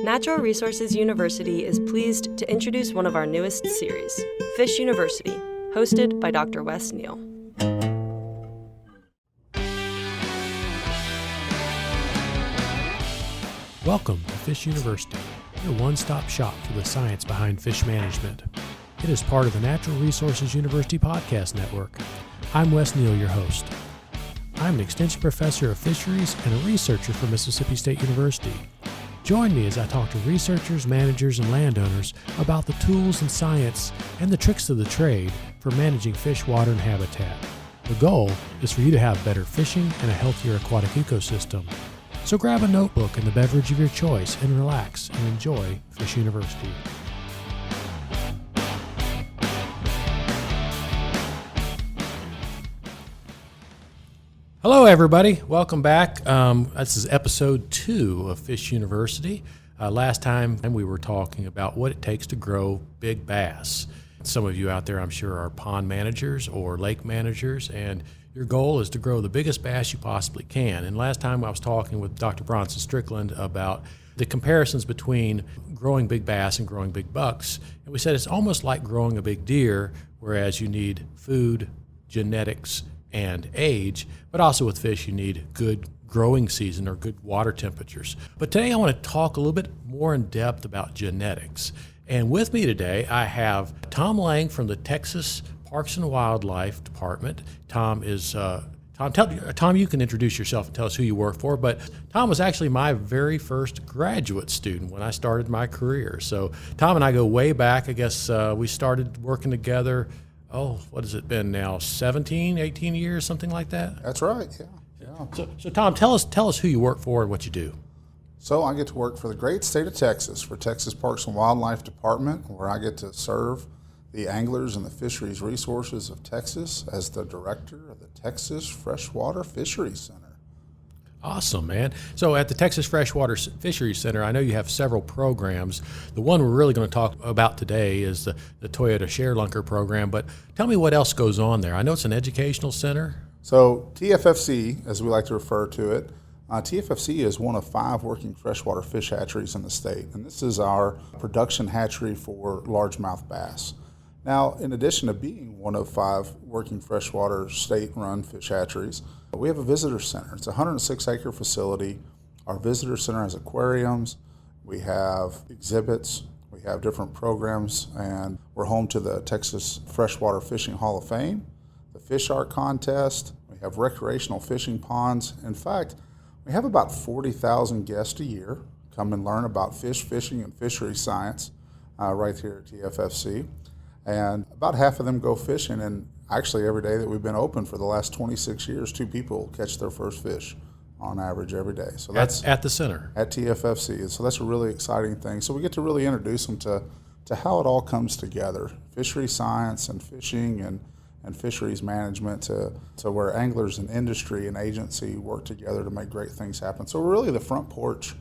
Natural Resources University is pleased to introduce one of our newest series, Fish University, hosted by Dr. Wes Neal. Welcome to Fish University, your one-stop shop for the science behind fish management. It is part of the Natural Resources University podcast network. I'm Wes Neal, your host. I'm an extension professor of fisheries and a researcher for Mississippi State University. Join me as I talk to researchers, managers, and landowners about the tools and science and the tricks of the trade for managing fish, water, and habitat. The goal is for you to have better fishing and a healthier aquatic ecosystem. So grab a notebook and the beverage of your choice and relax and enjoy Fish University. Hello, everybody. Welcome back. This is episode 2 of Fish University. Last time we were talking about what it takes to grow big bass. Some of you out there, I'm sure, are pond managers or lake managers, and your goal is to grow the biggest bass you possibly can. And last time I was talking with Dr. Bronson Strickland about the comparisons between growing big bass and growing big bucks. And we said it's almost like growing a big deer, whereas you need food, genetics, and age, but also with fish you need good growing season or good water temperatures. But today I want to talk a little bit more in depth about genetics. And with me today I have Tom Lang from the Texas Parks and Wildlife Department. Tom, you can introduce yourself and tell us who you work for, but Tom was actually my very first graduate student when I started my career. So Tom and I go way back. I guess we started working together, what has it been now, 17, 18 years, something like that? That's right, yeah. So Tom, tell us who you work for and what you do. So I get to work for the great state of Texas, for Texas Parks and Wildlife Department, where I get to serve the anglers and the fisheries resources of Texas as the director of the Texas Freshwater Fisheries Center. Awesome, man. So at the Texas Freshwater Fisheries Center, I know you have several programs. The one we're really going to talk about today is the Toyota Share-Lunker Program, but tell me what else goes on there. I know it's an educational center. So TFFC, as we like to refer to it, TFFC is one of 5 working freshwater fish hatcheries in the state, and this is our production hatchery for largemouth bass. Now, in addition to being one of 5 working freshwater state-run fish hatcheries, we have a visitor center. It's a 106-acre facility. Our visitor center has aquariums. We have exhibits. We have different programs, and we're home to the Texas Freshwater Fishing Hall of Fame, the Fish Art Contest. We have recreational fishing ponds. In fact, we have about 40,000 guests a year come and learn about fish, fishing, and fishery science right here at TFFC. And about half of them go fishing, and actually every day that we've been open for the last 26 years, 2 people catch their first fish on average every day. So that's at the center. At TFFC. And so that's a really exciting thing. So we get to really introduce them to how it all comes together, fishery science and fishing and fisheries management to where anglers and industry and agency work together to make great things happen. So we're really the front porch,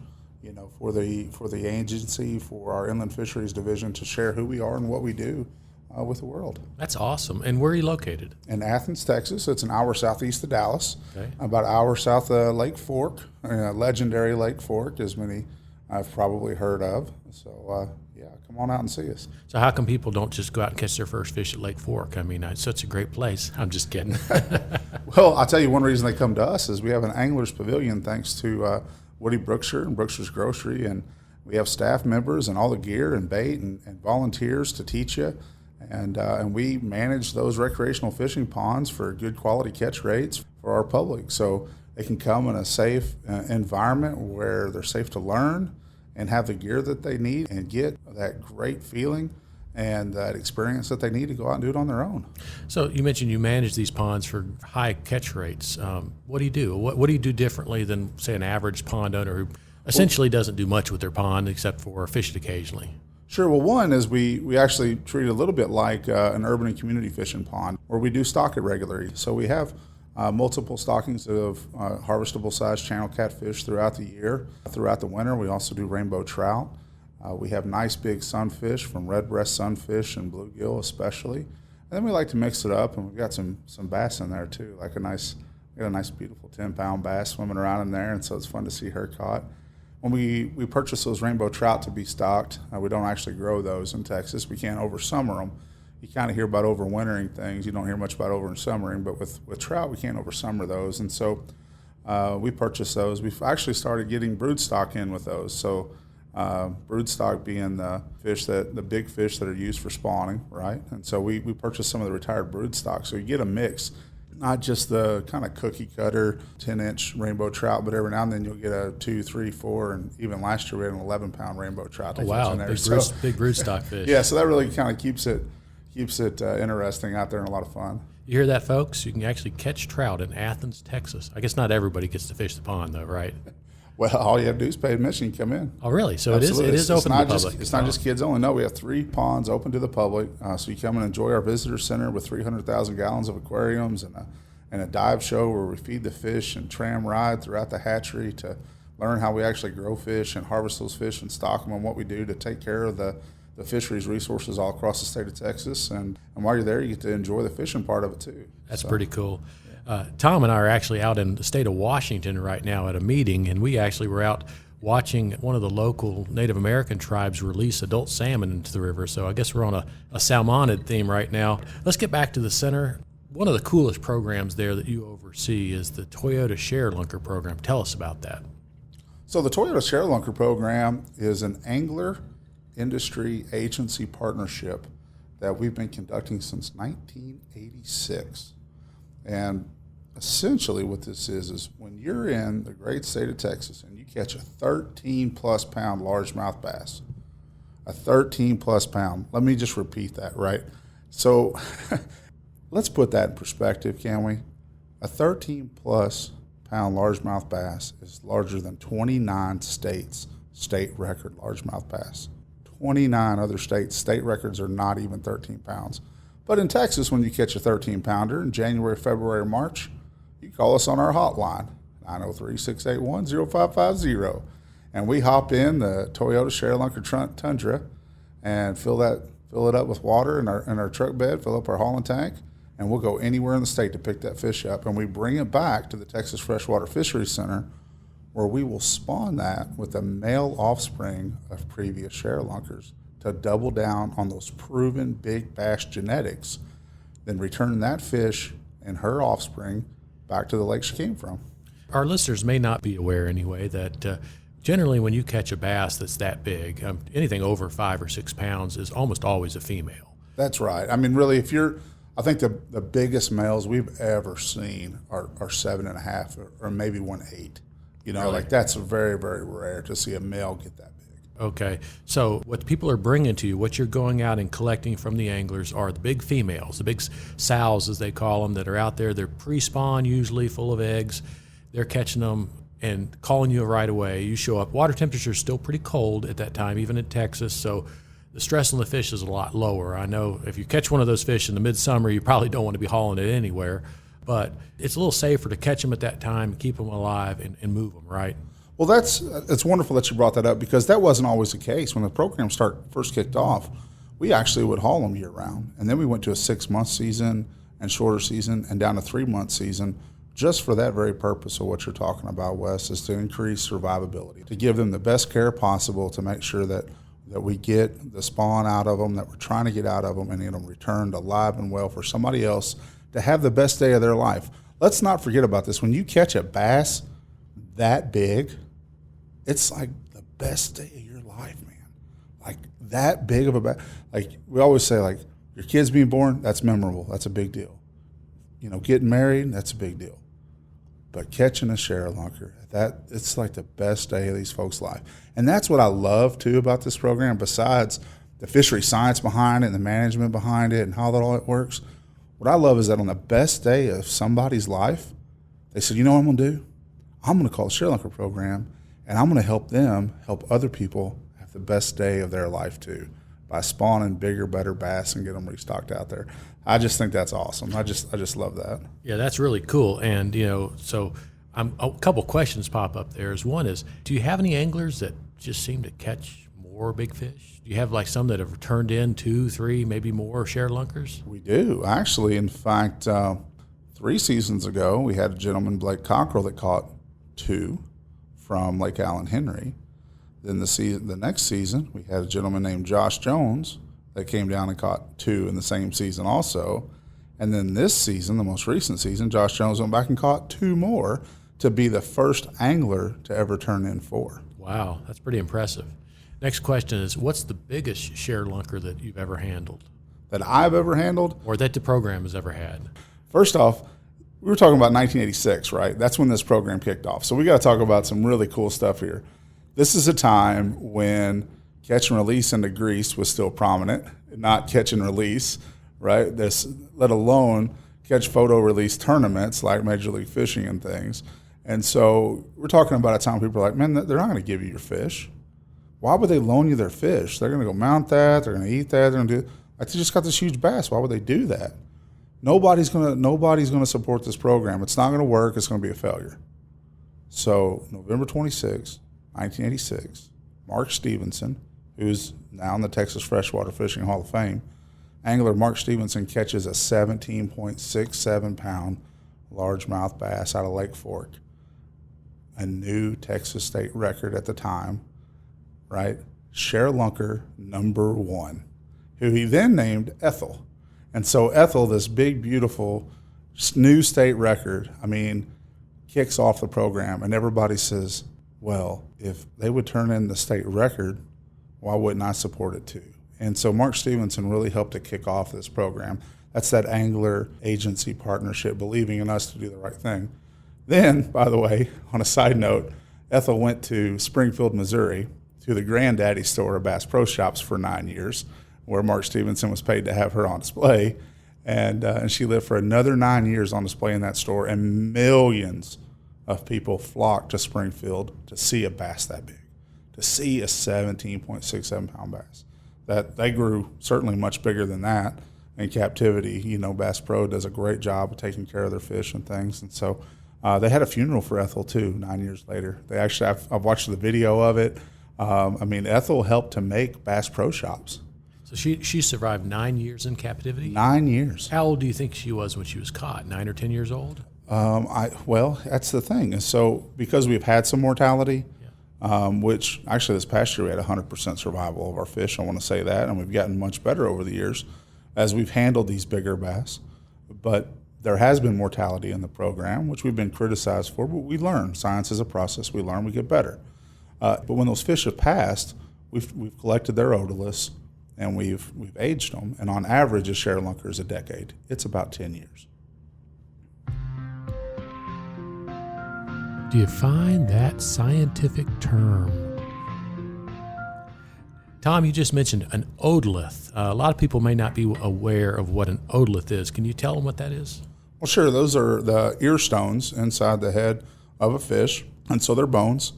for the agency, for our Inland Fisheries Division to share who we are and what we do with the world. That's awesome. And where are you located? In Athens, Texas. It's an hour southeast of Dallas, okay. About an hour south of Lake Fork, legendary Lake Fork, as many I've probably heard of. So, come on out and see us. So how come people don't just go out and catch their first fish at Lake Fork? I mean, it's such a great place. I'm just kidding. Well, I'll tell you one reason they come to us is we have an angler's pavilion thanks to Woody Brookshire and Brookshire's Grocery, and we have staff members and all the gear and bait and volunteers to teach you. And we manage those recreational fishing ponds for good quality catch rates for our public. So they can come in a safe environment where they're safe to learn and have the gear that they need and get that great feeling and that experience that they need to go out and do it on their own. So you mentioned you manage these ponds for high catch rates. What do you do? What do you do differently than, say, an average pond owner who essentially doesn't do much with their pond except for fish it occasionally? Sure. Well, one is we actually treat it a little bit like an urban and community fishing pond where we do stock it regularly. So we have multiple stockings of harvestable size channel catfish throughout the year. Throughout the winter, we also do rainbow trout. We have nice big sunfish from redbreast sunfish and bluegill especially. And then we like to mix it up, and we've got some bass in there too, like we got a nice beautiful 10-pound bass swimming around in there, and so it's fun to see her caught. when we purchase those rainbow trout to be stocked, we don't actually grow those in Texas. We can't oversummer them. You kind of hear about overwintering things. You don't hear much about oversummering, but with trout, we can't oversummer those. And so we purchase those. We've actually started getting brood stock in with those. So brood stock being the big fish that are used for spawning, right? And so we purchase some of the retired brood stock. So you get a mix, not just the kind of cookie cutter 10-inch rainbow trout, but every now and then you'll get a 2, 3, 4, and even last year we had an 11-pound rainbow trout. Oh, wow, in there. big brood stock fish. Yeah, so that really kind of keeps it interesting out there and a lot of fun. You hear that, folks? You can actually catch trout in Athens, Texas. I guess not everybody gets to fish the pond, though, right? Well, all you have to do is pay admission and come in. Oh, really? So Absolutely. it is open to the public. It's not just kids only. No, we have 3 ponds open to the public. So you come and enjoy our visitor center with 300,000 gallons of aquariums and a dive show where we feed the fish and tram ride throughout the hatchery to learn how we actually grow fish and harvest those fish and stock them, and what we do to take care of the fisheries resources all across the state of Texas. And while you're there, you get to enjoy the fishing part of it too. That's pretty cool. Tom and I are actually out in the state of Washington right now at a meeting, and we actually were out watching one of the local Native American tribes release adult salmon into the river. So I guess we're on a salmonid theme right now. Let's get back to the center. One of the coolest programs there that you oversee is the Toyota Share-Lunker Program. Tell us about that. So the Toyota Share-Lunker Program is an angler industry agency partnership that we've been conducting since 1986. And essentially what this is when you're in the great state of Texas and you catch a 13-plus pound largemouth bass, a 13-plus pound, let me just repeat that, right? So let's put that in perspective, can we? A 13-plus pound largemouth bass is larger than 29 states' state record largemouth bass. 29 other states' state records are not even 13 pounds. But in Texas, when you catch a 13-pounder in January, February, or March, you call us on our hotline, 903-681-0550. And we hop in the Toyota Share-Lunker Tundra and fill it up with water in our truck bed, fill up our hauling tank, and we'll go anywhere in the state to pick that fish up. And we bring it back to the Texas Freshwater Fisheries Center, where we will spawn that with a male offspring of previous share-lunkers to double down on those proven big bass genetics, then return that fish and her offspring back to the lake she came from. Our listeners may not be aware anyway that generally when you catch a bass that's that big, anything over 5 or 6 pounds is almost always a female. That's right. I mean, really, I think the biggest males we've ever seen are 7.5 or maybe 1.8. You know, really? Like that's very, very rare to see a male get that big. Okay, so what people are bringing to you, what you're going out and collecting from the anglers are the big females, the big sows as they call them, that are out there. They're pre-spawn, usually full of eggs. They're catching them and calling you right away. You show up. Water temperature is still pretty cold at that time, even in Texas, so the stress on the fish is a lot lower. I know if you catch one of those fish in the midsummer, you probably don't want to be hauling it anywhere, but it's a little safer to catch them at that time, keep them alive, and move them, right? Well, it's wonderful that you brought that up, because that wasn't always the case. When the program first kicked off, we actually would haul them year-round, and then we went to a 6-month season and shorter season and down to 3-month season, just for that very purpose of what you're talking about, Wes, is to increase survivability, to give them the best care possible, to make sure that we get the spawn out of them, that we're trying to get out of them, and get them returned alive and well for somebody else to have the best day of their life. Let's not forget about this. When you catch a bass that big, it's like the best day of your life, man. Like that big of a bass. Like we always say, like your kids being born, that's memorable. That's a big deal. You know, getting married, that's a big deal. But catching a share-lunker, it's like the best day of these folks' life. And that's what I love, too, about this program, besides the fishery science behind it and the management behind it and how that all works. What I love is that on the best day of somebody's life, they said, you know what I'm going to do? I'm going to call the Share-Lunker Program, and I'm going to help them help other people have the best day of their life, too, by spawning bigger, better bass and get them restocked out there. I just think that's awesome. I just love that. Yeah, that's really cool. And, you know, so a couple questions pop up there. One is, do you have any anglers that just seem to catch more big fish? Do you have like some that have turned in 2, 3, maybe more share-lunkers? We do. Actually, in fact, 3 seasons ago, we had a gentleman, Blake Cockrell, that caught 2 from Lake Allen Henry. Then the next season, we had a gentleman named Josh Jones that came down and caught 2 in the same season also. And then this season, the most recent season, Josh Jones went back and caught 2 more to be the first angler to ever turn in 4. Wow, that's pretty impressive. Next question is, what's the biggest Share-Lunker that you've ever handled? That I've ever handled? Or that the program has ever had? First off, we were talking about 1986, right? That's when this program kicked off. So we got to talk about some really cool stuff here. This is a time when catch and release into grease was still prominent, not catch and release, right? Let alone catch photo release tournaments like Major League Fishing and things. And so we're talking about a time people are like, man, they're not going to give you your fish. Why would they loan you their fish? They're going to go mount that. They're going to eat that. They're going to do. Like, they just got this huge bass. Why would they do that? Nobody's going to support this program. It's not going to work. It's going to be a failure. So November 26, 1986, Mark Stevenson, who's now in the Texas Freshwater Fishing Hall of Fame, angler Mark Stevenson catches a 17.67-pound largemouth bass out of Lake Fork, a new Texas state record at the time, right? Share-Lunker number 1, who he then named Ethel. And so Ethel, this big, beautiful new state record, kicks off the program, and everybody says, well, if they would turn in the state record, why wouldn't I support it too? And so Mark Stevenson really helped to kick off this program. That's that angler agency partnership, believing in us to do the right thing. Then, by the way, on a side note, Ethel went to Springfield, Missouri, to the Granddaddy store of Bass Pro Shops for 9 years, where Mark Stevenson was paid to have her on display. And she lived for another 9 years on display in that store, and millions of people flocked to Springfield to see a bass that big, to see a 17.67-pound bass. That they grew certainly much bigger than that in captivity. Bass Pro does a great job of taking care of their fish and things. And so they had a funeral for Ethel too 9 years later. They actually, I've watched the video of it. Ethel helped to make Bass Pro Shops. So she survived 9 years in captivity? 9 years. How old do you think she was when she was caught? 9 or 10 years old? Well, that's the thing. And so because we've had some mortality, which actually this past year we had 100% survival of our fish, I want to say that, and we've gotten much better over the years as we've handled these bigger bass. But there has been mortality in the program, which we've been criticized for, but we learn. Science is a process. We learn, we get better. But when those fish have passed, we've collected their otoliths, and we've aged them. And on average, a Share-Lunker is a decade. It's about 10 years. Do you find that scientific term? Tom, you just mentioned an otolith. A lot of people may not be aware of what an otolith is. Can you tell them what that is? Well, sure. Those are the ear stones inside the head of a fish. And so they're bones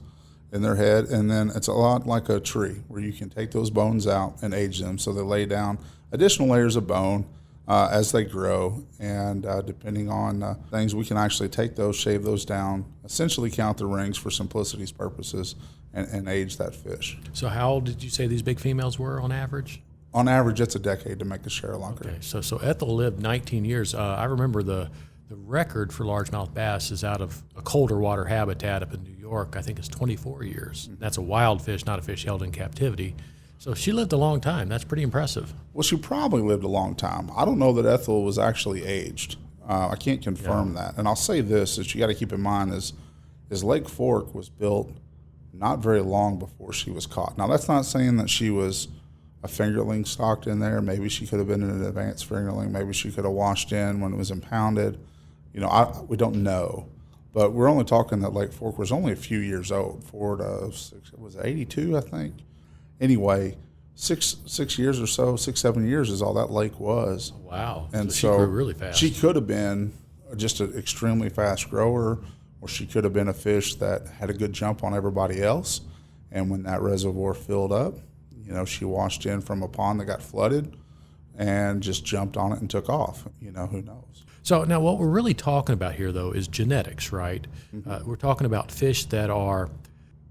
in their head. And then it's a lot like a tree where you can take those bones out and age them. So they lay down additional layers of bone as they grow. And depending on things, we can actually take those, shave those down, essentially count the rings for simplicity's purposes, and age that fish. So how old did you say these big females were on average? On average, it's a decade to make a Share-Lunker. Okay, so Ethel lived 19 years. I remember the record for largemouth bass is out of a colder water habitat up in New York. I think it's 24 years. That's a wild fish, not a fish held in captivity. So she lived a long time. That's pretty impressive. Well, she probably lived a long time. I don't know that Ethel was actually aged. I can't confirm that. And I'll say this, that you got to keep in mind is Lake Fork was built not very long before she was caught. Now, that's not saying that she was a fingerling stocked in there. Maybe she could have been an advanced fingerling. Maybe she could have washed in when it was impounded. We don't know. But we're only talking that Lake Fork was only a few years old, 4 to 6, it was 82, I think. Anyway, six years or so, 6-7 years is all that lake was. Wow. And so she grew really fast. She could have been just an extremely fast grower, or she could have been a fish that had a good jump on everybody else. And when that reservoir filled up, she washed in from a pond that got flooded and just jumped on it and took off. Who knows? So now what we're really talking about here, though, is genetics, right? Mm-hmm. We're talking about fish that are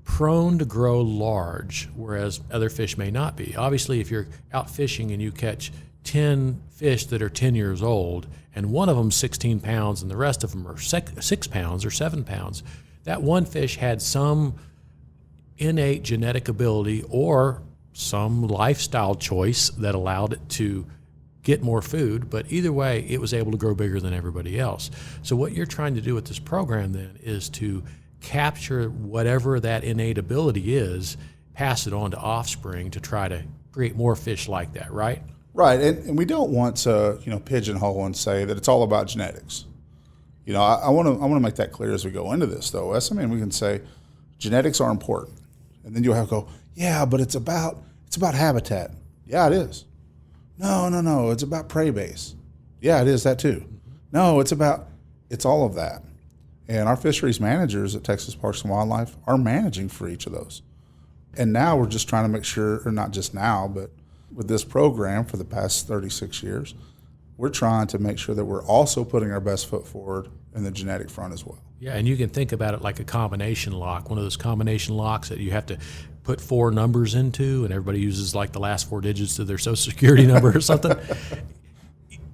prone to grow large, whereas other fish may not be. Obviously, if you're out fishing and you catch 10 fish that are 10 years old, and one of them's 16 pounds and the rest of them are 6 pounds or 7 pounds, that one fish had some innate genetic ability or some lifestyle choice that allowed it to get more food, but either way, it was able to grow bigger than everybody else. So what you're trying to do with this program then is to capture whatever that innate ability is, pass it on to offspring to try to create more fish like that, right? Right, and we don't want to, pigeonhole and say that it's all about genetics. I want to make that clear as we go into this, though. Wes. I mean, we can say genetics are important, and then you'll have to go, yeah, but it's about habitat. Yeah, it is. No, it's about prey base. Yeah, it is that too. No, it's all of that. And our fisheries managers at Texas Parks and Wildlife are managing for each of those. And now we're just trying to make sure, or not just now, but with this program for the past 36 years, we're trying to make sure that we're also putting our best foot forward in the genetic front as well. Yeah, and you can think about it like a combination lock, one of those combination locks that you have to put 4 numbers into, and everybody uses like the last 4 digits of their Social Security number or something.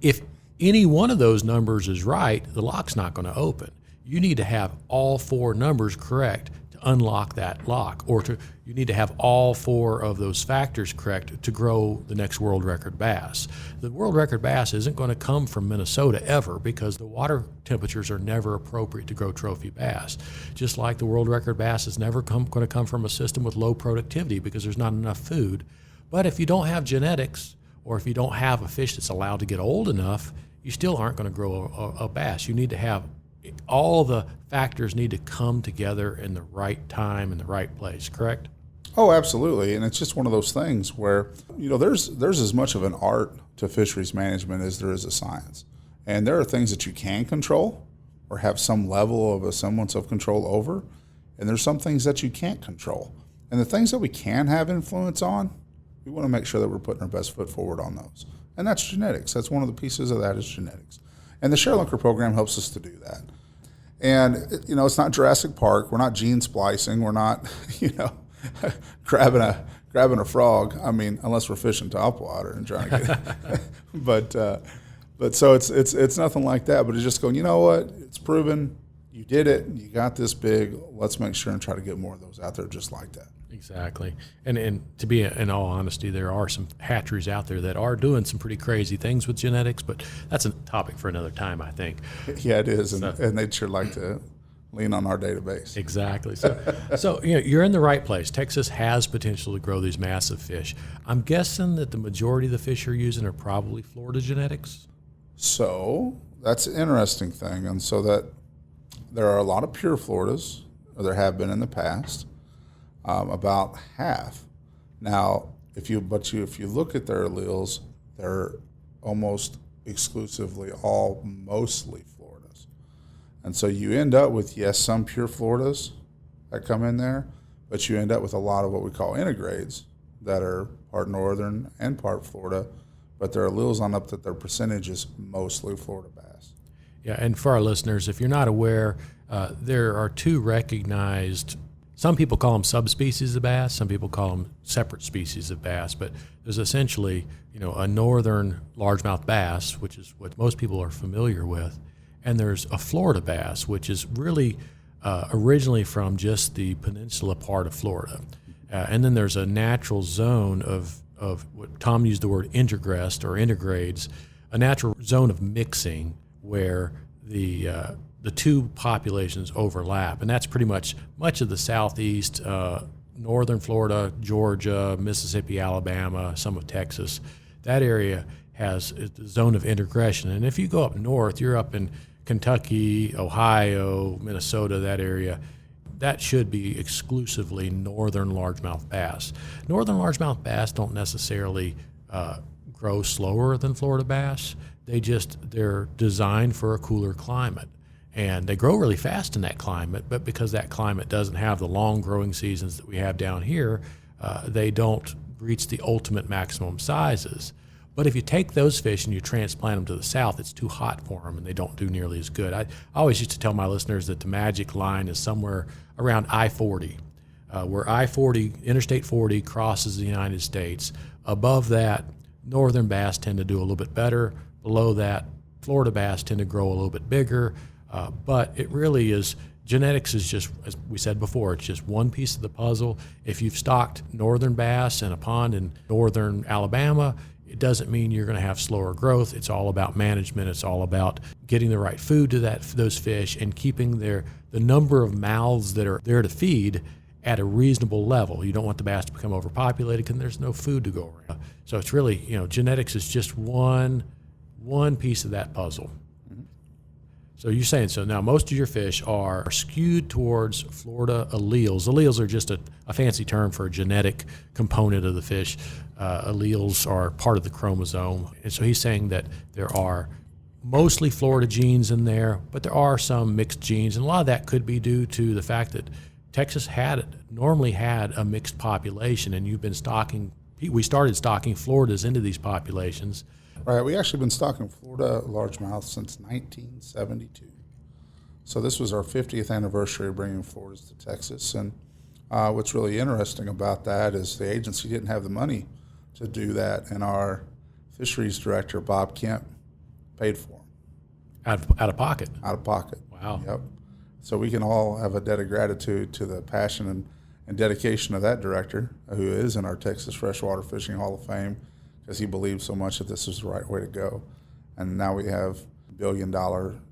If any one of those numbers is right, the lock's not going to open. You need to have all 4 numbers correct to unlock that lock, or you need to have all 4 of those factors correct to grow the next world record bass. The world record bass isn't going to come from Minnesota ever, because the water temperatures are never appropriate to grow trophy bass. Just like the world record bass is never going to come from a system with low productivity because there's not enough food. But if you don't have genetics, or if you don't have a fish that's allowed to get old enough, you still aren't going to grow a bass. You need to have all the factors need to come together in the right time and the right place, correct? Oh, absolutely. And it's just one of those things where, there's as much of an art to fisheries management as there is a science. And there are things that you can control or have some level of a semblance of control over, and there's some things that you can't control. And the things that we can have influence on, we want to make sure that we're putting our best foot forward on those. And that's genetics. That's one of the pieces of that is genetics. And the Share-Lunker program helps us to do that. And, it's not Jurassic Park. We're not gene splicing. We're not, grabbing a frog. I mean, unless we're fishing topwater and trying to get it. But so it's nothing like that. But it's just going, you know what? It's proven. You did it. You got this big. Let's make sure and try to get more of those out there just like that. Exactly. And to be in all honesty, there are some hatcheries out there that are doing some pretty crazy things with genetics, but that's a topic for another time, I think. Yeah, it is. And they'd sure like to lean on our database. Exactly. So you're in the right place. Texas has potential to grow these massive fish. I'm guessing that the majority of the fish you're using are probably Florida genetics? So that's an interesting thing. And so that there are a lot of pure Floridas, or there have been in the past. About half. Now, if you look at their alleles, they're almost exclusively all mostly Floridas. And so you end up with, yes, some pure Floridas that come in there, but you end up with a lot of what we call integrades that are part northern and part Florida, but their alleles on up that their percentage is mostly Florida bass. Yeah, and for our listeners, if you're not aware, there are 2 recognized. Some people call them subspecies of bass. Some people call them separate species of bass. But there's essentially, a northern largemouth bass, which is what most people are familiar with, and there's a Florida bass, which is really originally from just the peninsula part of Florida. And then there's a natural zone of what Tom used the word intergressed or intergrades, a natural zone of mixing where the 2 populations overlap, and that's pretty much of the southeast, northern Florida, Georgia, Mississippi, Alabama, some of Texas. That area has the zone of intergression, and if you go up north, you're up in Kentucky, Ohio, Minnesota, that area. That should be exclusively northern largemouth bass. Northern largemouth bass don't necessarily grow slower than Florida bass. They're designed for a cooler climate. And they grow really fast in that climate, but because that climate doesn't have the long growing seasons that we have down here, they don't reach the ultimate maximum sizes. But if you take those fish and you transplant them to the south, it's too hot for them and they don't do nearly as good. I always used to tell my listeners that the magic line is somewhere around I-40, where I-40, Interstate 40 crosses the United States. Above that, northern bass tend to do a little bit better. Below that, Florida bass tend to grow a little bit bigger. But it really is genetics is just, as we said before, it's just one piece of the puzzle. If you've stocked northern bass in a pond in northern Alabama, it doesn't mean you're going to have slower growth. It's all about management. It's all about getting the right food to those fish and keeping the number of mouths that are there to feed at a reasonable level. You don't want the bass to become overpopulated because there's no food to go around. So it's really, genetics is just one piece of that puzzle. So you're saying, so now most of your fish are skewed towards Florida alleles. Alleles are just a fancy term for a genetic component of the fish. Alleles are part of the chromosome. And so he's saying that there are mostly Florida genes in there, but there are some mixed genes. And a lot of that could be due to the fact that Texas normally had a mixed population, and we started stocking Floridas into these populations. Right, we actually been stocking Florida largemouth since 1972. So this was our 50th anniversary of bringing Floridas to Texas. And what's really interesting about that is the agency didn't have the money to do that, and our fisheries director, Bob Kemp, paid for them. Out of pocket? Out of pocket. Wow. Yep. So we can all have a debt of gratitude to the passion and dedication of that director, who is in our Texas Freshwater Fishing Hall of Fame, because he believed so much that this was the right way to go. And now we have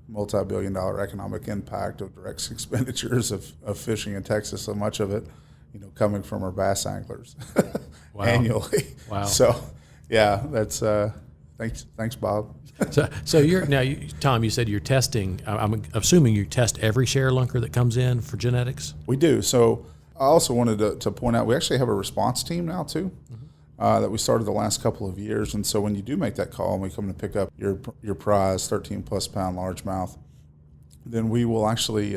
multi-billion-dollar economic impact of direct expenditures of fishing in Texas, so much of it, coming from our bass anglers annually. Wow. So, yeah, that's thanks, Bob. So Tom, you said you're testing. I'm assuming you test every Share-Lunker that comes in for genetics? We do. So I also wanted to point out we actually have a response team now too. That we started the last couple of years. And so when you do make that call and we come to pick up your prize, 13-plus pound largemouth, then we will actually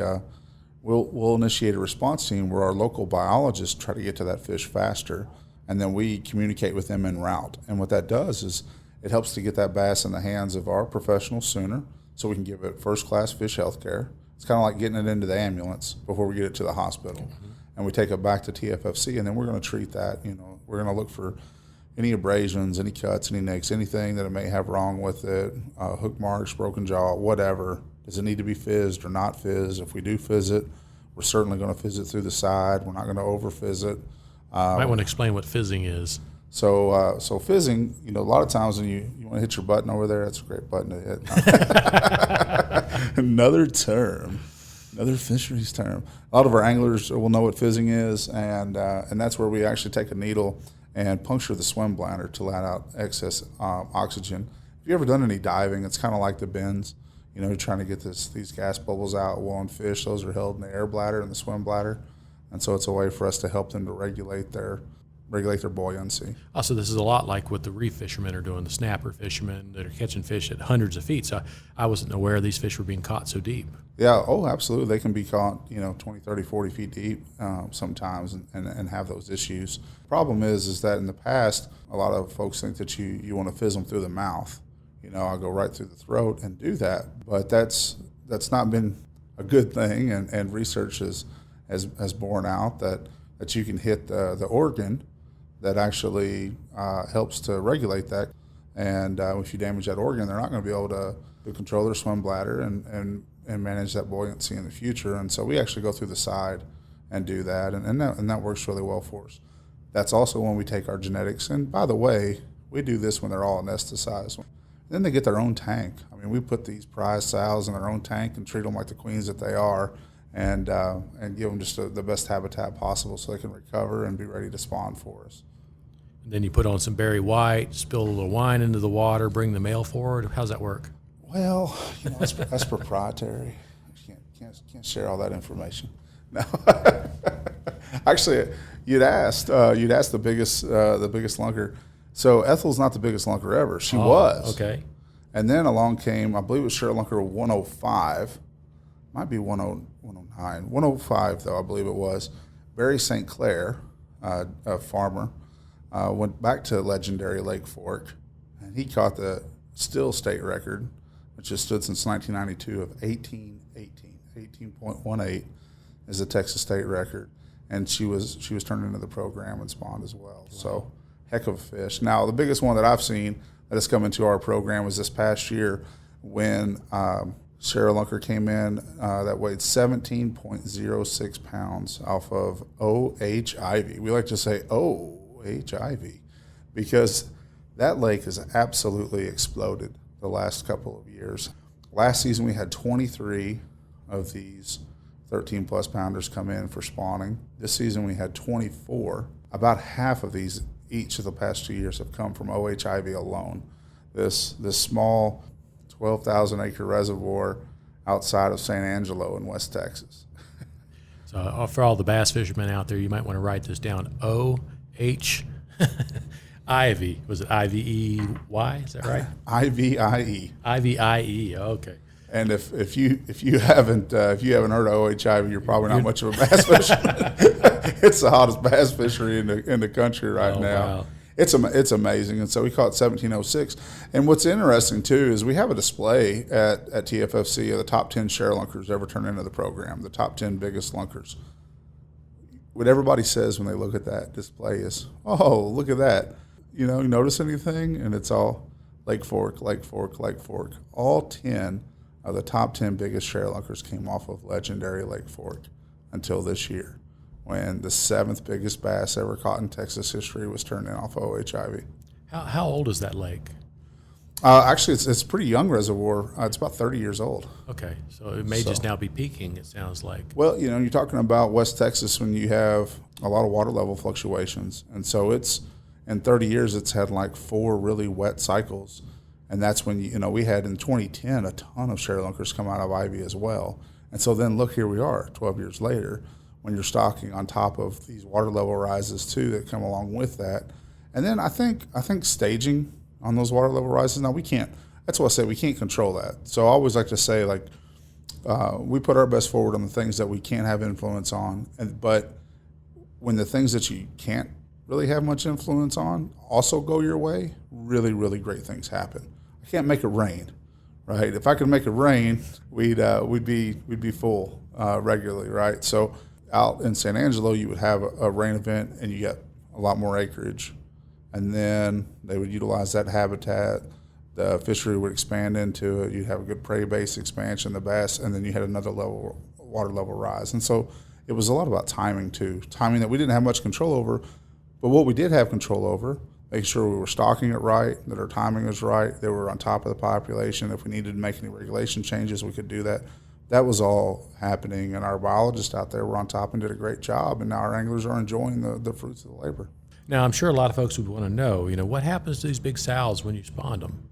we'll initiate a response team where our local biologists try to get to that fish faster, and then we communicate with them en route. And what that does is it helps to get that bass in the hands of our professionals sooner, so we can give it first-class fish health care. It's kind of like getting it into the ambulance before we get it to the hospital. And we take it back to TFFC, and then we're going to treat that. We're going to look for any abrasions, any cuts, any nicks, anything that it may have wrong with it, hook marks, broken jaw, whatever. Does it need to be fizzed or not fizzed? If we do fizz it, we're certainly going to fizz it through the side. We're not going to over fizz it. Might want to explain what fizzing is. So fizzing, a lot of times when you want to hit your button over there, that's a great button to hit. Another fisheries term. A lot of our anglers will know what fizzing is, and that's where we actually take a needle and puncture the swim bladder to let out excess oxygen. If you ever done any diving, it's kind of like the bends. You're trying to get these gas bubbles out well on fish. Those are held in the air bladder and the swim bladder, and so it's a way for us to help them to regulate their buoyancy. Also, this is a lot like what the reef fishermen are doing, the snapper fishermen that are catching fish at hundreds of feet. So I wasn't aware these fish were being caught so deep. Yeah, absolutely. They can be caught, 20, 30, 40 feet deep sometimes and have those issues. Problem is that in the past, a lot of folks think that you want to fizz them through the mouth. I'll go right through the throat and do that. But that's not been a good thing, and research has borne out that you can hit the organ that actually helps to regulate that. And if you damage that organ, they're not going to be able to control their swim bladder and manage that buoyancy in the future. And so we actually go through the side and do that, and that works really well for us. That's also when we take our genetics. And by the way, we do this when they're all anesthetized. Then they get their own tank. We put these prize sows in their own tank and treat them like the queens that they are, and give them just the best habitat possible so they can recover and be ready to spawn for us. And then you put on some berry white, spill a little wine into the water, bring the male forward. How's that work? Well, that's proprietary. Can't share all that information. No, actually, you'd asked the biggest lunker. So Ethel's not the biggest lunker ever. She was. Okay. And then along came, I believe it was Share-Lunker 105. Might be 109. 105, though, I believe it was. Barry St. Clair, a farmer, went back to legendary Lake Fork, and he caught the still state record, which has stood since 1992, of 18.18 is the Texas state record. And she was turned into the program and spawned as well. Wow. So heck of a fish. Now, the biggest one that I've seen that has come into our program was this past year when Share-Lunker came in that weighed 17.06 pounds off of OHIV. We like to say OHIV because that lake has absolutely exploded the last couple of years. Last season we had 23 of these 13-plus pounders come in for spawning. This season we had 24. About half of these each of the past 2 years have come from OHIV alone. This small 12,000-acre reservoir outside of San Angelo in West Texas. So for all the bass fishermen out there, you might want to write this down. Ivy. Was it I-V-E-Y? Is that right? I-V-I-E. I-V-I-E. Okay. And if you haven't heard of OHIV, you're probably not much of a bass fisherman. It's the hottest bass fishery in the country right now. Wow. It's amazing. And so we caught 1706. And what's interesting too is we have a display at TFFC of the top 10 share-lunkers ever turned into the program, the top 10 biggest lunkers. What everybody says when they look at that display is, "Oh, look at that! You notice anything?" And it's all Lake Fork, Lake Fork, Lake Fork. All 10 of the top 10 biggest share-lunkers came off of legendary Lake Fork until this year, when the 7th biggest bass ever caught in Texas history was turned in off of OHIV. How old is that lake? Actually, it's a pretty young reservoir. It's about 30 years old. Okay, so it may just now be peaking, it sounds like. Well, you're talking about West Texas when you have a lot of water level fluctuations. And so in 30 years, it's had like 4 really wet cycles. And that's when, we had in 2010 a ton of share-lunkers come out of Ivy as well. And so then look, here we are 12 years later, when you're stocking on top of these water level rises too that come along with that. And then I think staging on those water level rises, now that's what I say, we can't control that. So I always like to say, we put our best forward on the things that we can't have influence on, but when the things that you can't really have much influence on also go your way, really, really great things happen. I can't make it rain, right? If I could make it rain, we'd be full regularly, right? So out in San Angelo, you would have a rain event and you get a lot more acreage. And then they would utilize that habitat. The fishery would expand into it. You'd have a good prey base expansion, the bass, and then you had another water level rise. And so it was a lot about timing too. Timing that we didn't have much control over, but what we did have control over, making sure we were stocking it right, that our timing was right, that we were on top of the population. If we needed to make any regulation changes, we could do that. That was all happening, and our biologists out there were on top and did a great job, and now our anglers are enjoying the fruits of the labor. Now, I'm sure a lot of folks would want to know, what happens to these big sows when you spawn them?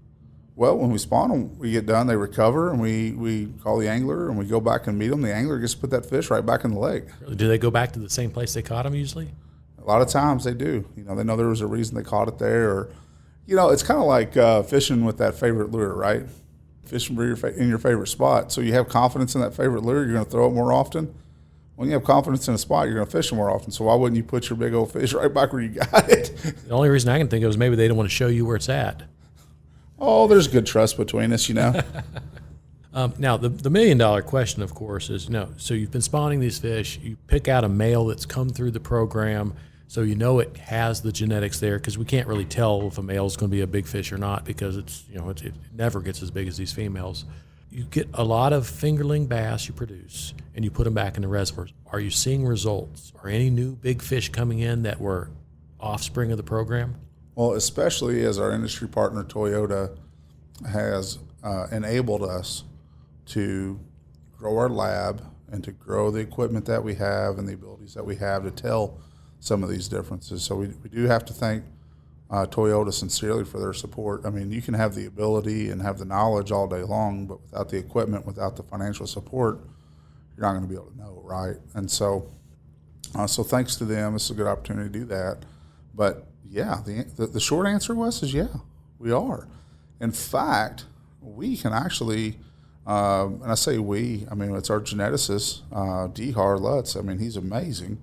Well, when we spawn them, we get done, they recover, and we call the angler, and we go back and meet them. The angler gets to put that fish right back in the lake. Do they go back to the same place they caught them usually? A lot of times they do. They know there was a reason they caught it there. Or, it's kind of like fishing with that favorite lure, right? Fishing in your favorite spot. So you have confidence in that favorite lure, you're going to throw it more often. When you have confidence in a spot, you're going to fish it more often. So why wouldn't you put your big old fish right back where you got it? The only reason I can think of is maybe they don't want to show you where it's at. Oh, there's good trust between us, Now, the $1 million question, of course, is, so you've been spawning these fish. You pick out a male that's come through the program, so it has the genetics there, because we can't really tell if a male is going to be a big fish or not, because it never gets as big as these females. You get a lot of fingerling bass you produce, and you put them back in the reservoirs. Are you seeing results? Are any new big fish coming in that were offspring of the program? Well, especially as our industry partner, Toyota, has enabled us to grow our lab and to grow the equipment that we have and the abilities that we have to tell some of these differences. So we do have to thank Toyota sincerely for their support. I mean, you can have the ability and have the knowledge all day long, but without the equipment, without the financial support, you're not going to be able to know, right? And so thanks to them, it's a good opportunity to do that. But yeah, the short answer, Wes, is yeah, we are. In fact, we can actually, and I say we, I mean, it's our geneticist, Dehar Lutz. I mean, he's amazing.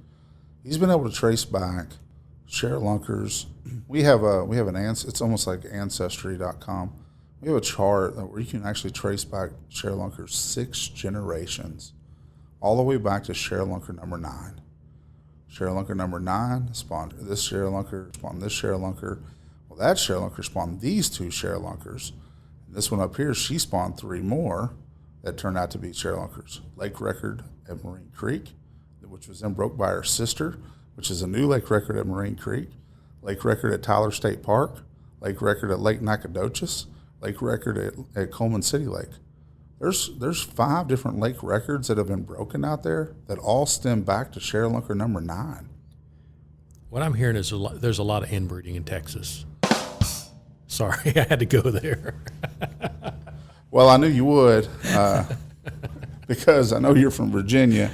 He's been able to trace back share-lunkers. We have it's almost like Ancestry.com. We have a chart where you can actually trace back share-lunkers 6 generations, all the way back to share-lunker number 9. Share-lunker number 9 spawned this share-lunker, spawned this share-lunker. Well, that share-lunker spawned these 2 share-lunkers. And this one up here, she spawned 3 more. that turned out to be Share-Lunkers. Lake record at Marine Creek, which was then broke by our sister, which is a new lake record at Marine Creek, lake record at Tyler State Park, lake record at Lake Nacogdoches, lake record at Coleman City Lake. There's 5 different lake records that have been broken out there that all stem back to Share-Lunker number 9. What I'm hearing is there's a lot of inbreeding in Texas. Sorry, I had to go there. Well, I knew you would because I know you're from Virginia.